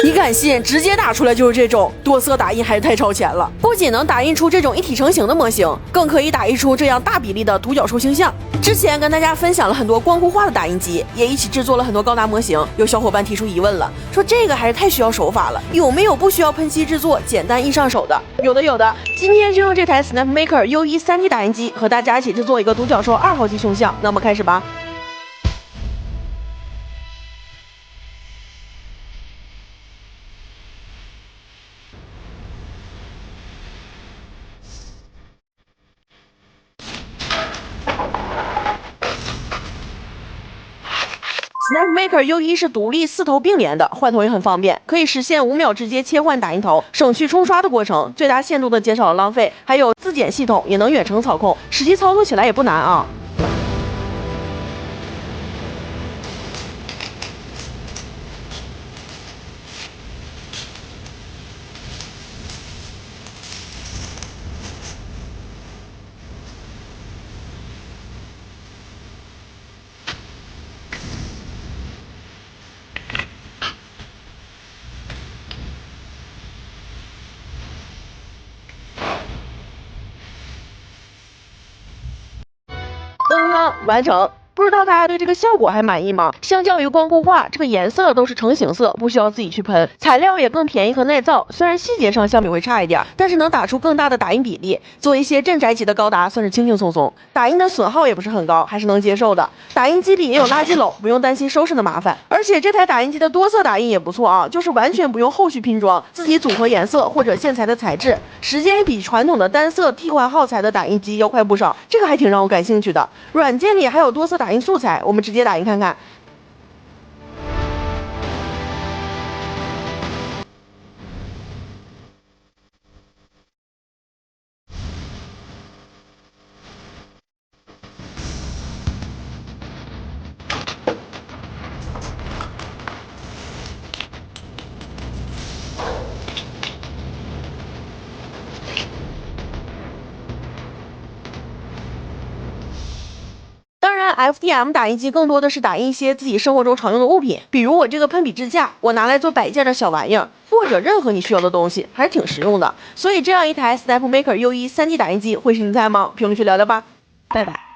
你敢信？直接打出来就是这种多色打印，还是太超前了。不仅能打印出这种一体成型的模型，更可以打印出这样大比例的独角兽形象。之前跟大家分享了很多光固化的打印机，也一起制作了很多高达模型。有小伙伴提出疑问了，说这个还是太需要手法了，有没有不需要喷漆制作、简单易上手的？有的，有的。今天就用这台 Snapmaker U1 3D 打印机和大家一起制作一个独角兽2号机胸像。那么开始吧。Snapmaker U1 是独立4头并联的，换头也很方便，可以实现5秒直接切换打印头，省去冲刷的过程，最大限度的减少了浪费。还有自检系统，也能远程操控，实际操作起来也不难啊。完成。不知道大家对这个效果还满意吗？相较于光固化，这个颜色都是成型色，不需要自己去喷，材料也更便宜和耐造。虽然细节上相比会差一点，但是能打出更大的打印比例，做一些镇宅级的高达算是轻轻松松。打印的损耗也不是很高，还是能接受的。打印机里也有垃圾篓，不用担心收拾的麻烦。而且这台打印机的多色打印也不错啊，就是完全不用后续拼装，自己组合颜色或者线材的材质，时间也比传统的单色替换耗材的打印机要快不少。这个还挺让我感兴趣的。软件里还有多色打印素材，我们直接打印看看。当然 FDM 打印机更多的是打印一些自己生活中常用的物品，比如我这个喷笔支架，我拿来做摆件的小玩意儿，或者任何你需要的东西，还是挺实用的。所以这样一台 Snapmaker U1 3D 打印机会是你的菜吗？评论区聊聊吧，拜拜。